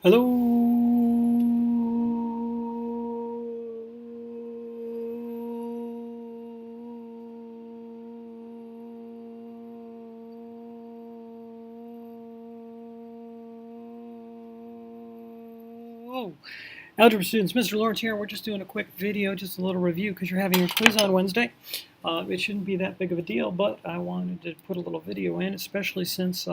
Hello. Algebra students, Mr. Lawrence here. We're just doing a quick video, just a little review because you're having your quiz on Wednesday. It shouldn't be that big of a deal, but I wanted to put a little video in, especially since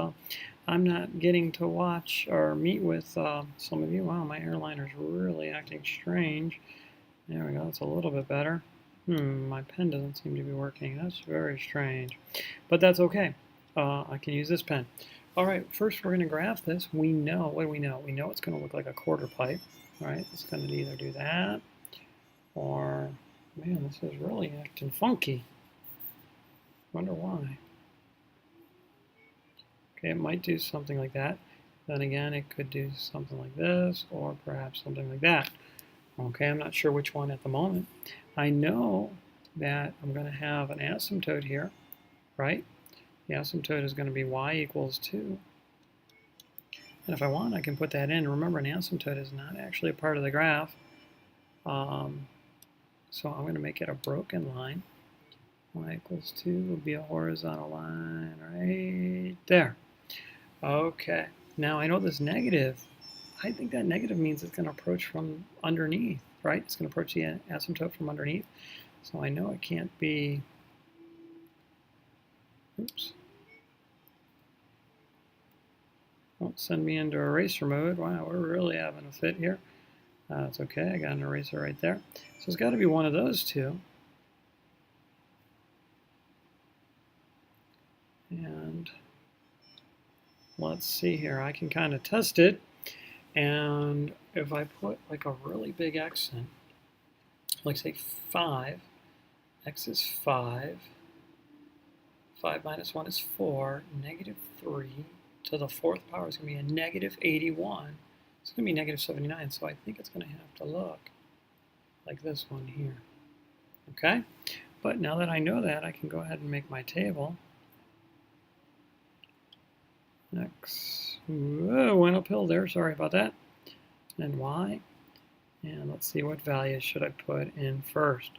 I'm not getting to watch or meet with some of you. Wow, my airliner's really acting strange. There we go, that's a little bit better. My pen doesn't seem to be working. That's very strange, but that's okay. I can use this pen. All right, first we're going to graph this. We know, what do we know? We know it's going to look like a quarter pipe. All right, it's going to either do that or, man, this is really acting funky. Wonder why. Okay, it might do something like that. Then again, it could do something like this or perhaps something like that. Okay, I'm not sure which one at the moment. I know that I'm going to have an asymptote here, right? The asymptote is going to be y equals 2. And if I want, I can put that in. Remember, an asymptote is not actually a part of the graph. So I'm going to make it a broken line. Y equals 2 will be a horizontal line right there. Okay, now I know this negative. I think that negative means it's going to approach from underneath, right? It's going to approach the asymptote from underneath. So I know it can't be, oops. Won't send me into eraser mode. Wow, we're really having a fit here. It's okay, I got an eraser right there. So it's got to be one of those two. And let's see here, I can kind of test it. And if I put like a really big X in, like say 5, X is 5, 5 minus 1 is 4, negative 3 to the 4th power is going to be a negative 81. It's going to be negative 79, so I think it's going to have to look like this one here. Okay? But now that I know that, I can go ahead and make my table. X, whoa, went uphill there, sorry about that. And Y. And let's see, what values should I put in first?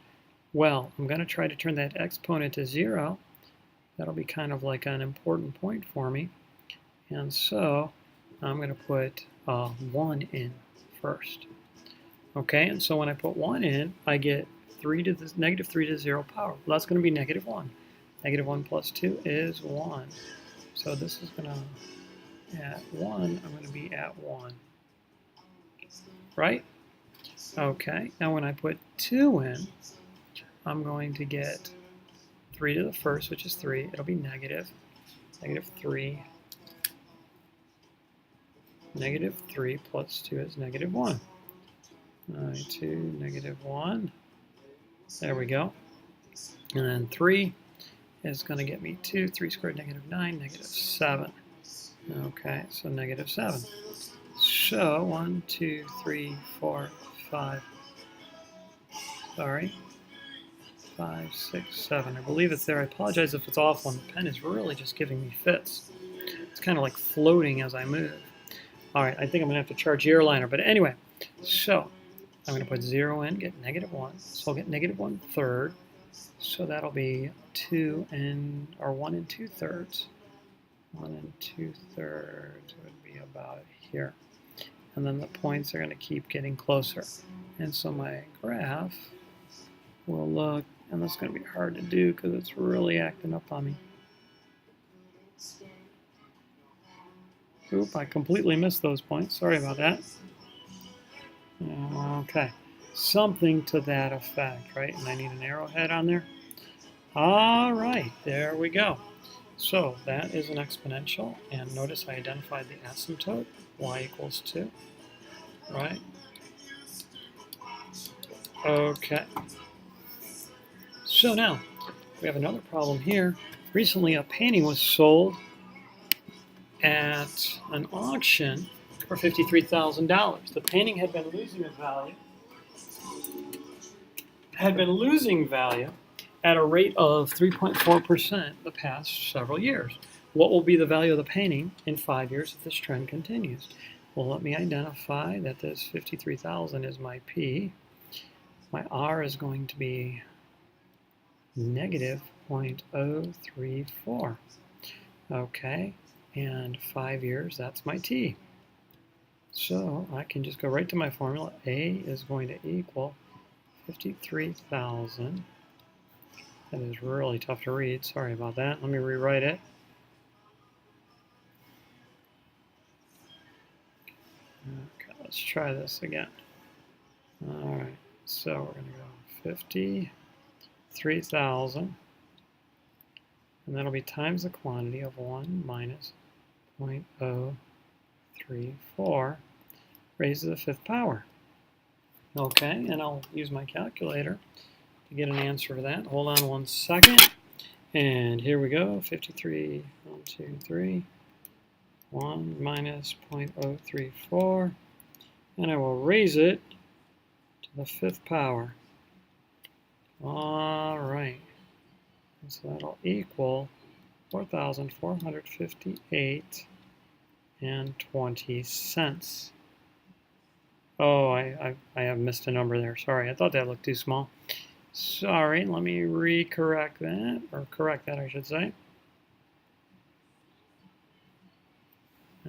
Well, I'm going to try to turn that exponent to 0. That'll be kind of like an important point for me. And so I'm going to put 1 in first. Okay, and so when I put 1 in, I get negative 3 to the 0 power. Well, that's going to be negative 1. Negative 1 plus 2 is 1. So this is going to, at 1, I'm going to be at 1. Right? Okay, now when I put 2 in, I'm going to get 3 to the first, which is 3. It'll be negative 3. Negative 3 plus 2 is negative 1. 2, negative 1. There we go. And then 3 is going to get me 2. 3 squared, negative 9, negative 7. Okay, so negative 7. So 1, 2, 3, 4, 5. Sorry. 5, 6, 7. I believe it's there. I apologize if it's off one. The pen is really just giving me fits. It's kind of like floating as I move. All right, I think I'm going to have to charge the airliner. But anyway, so I'm going to put 0 in, get negative 1. So I'll get negative 1/3. So that'll be 1 and 2/3. 1 and 2/3 would be about here. And then the points are going to keep getting closer. And so my graph will look, and that's going to be hard to do because it's really acting up on me. Oop, I completely missed those points. Sorry about that. Okay, something to that effect, right? And I need an arrowhead on there. All right, there we go. So that is an exponential, and notice I identified the asymptote, y equals 2, right? Okay. So now, we have another problem here. Recently, a painting was sold at an auction for $53,000. The painting had been losing value at a rate of 3.4% the past several years. What will be the value of the painting in 5 years if this trend continues? Well, let me identify that this 53,000 is my P. My R is going to be negative 0.034. Okay, and 5 years, that's my T. So I can just go right to my formula. A is going to equal 53,000. That is really tough to read. Sorry about that. Let me rewrite it. Okay, let's try this again. All right, so we're going to go 53,000. And that'll be times the quantity of 1 minus 0.034 raised to the 5th power. Okay, and I'll use my calculator to get an answer for that. Hold on 1 second. And here we go, 53, 1, 2, 3, 1 minus 0.034. And I will raise it to the 5th power. All right. And so that'll equal 4,458 and 20 cents. Oh, I have missed a number there. Sorry, I thought that looked too small. Sorry, let me correct that, I should say.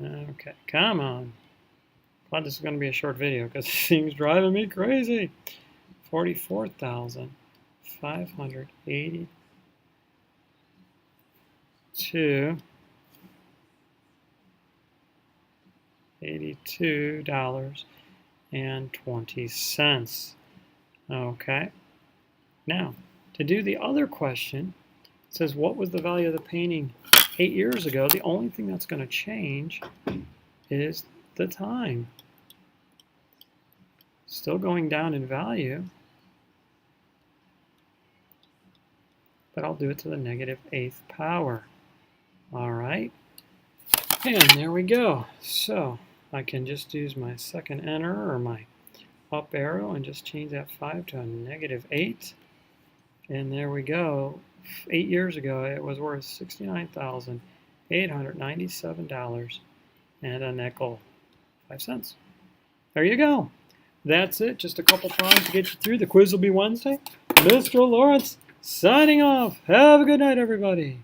Okay, come on. Glad this is going to be a short video because this thing's driving me crazy. 44,582 $82.20. Okay. Now, to do the other question, it says what was the value of the painting 8 years ago? The only thing that's going to change is the time. Still going down in value, but I'll do it to the negative 8th power. All right, and there we go. So I can just use my second enter or my up arrow and just change that 5 to a negative 8. And there we go. 8 years ago, it was worth $69,897 and a nickel 5 cents. There you go. That's it. Just a couple problems to get you through. The quiz will be Wednesday. Mr. Lawrence signing off. Have a good night, everybody.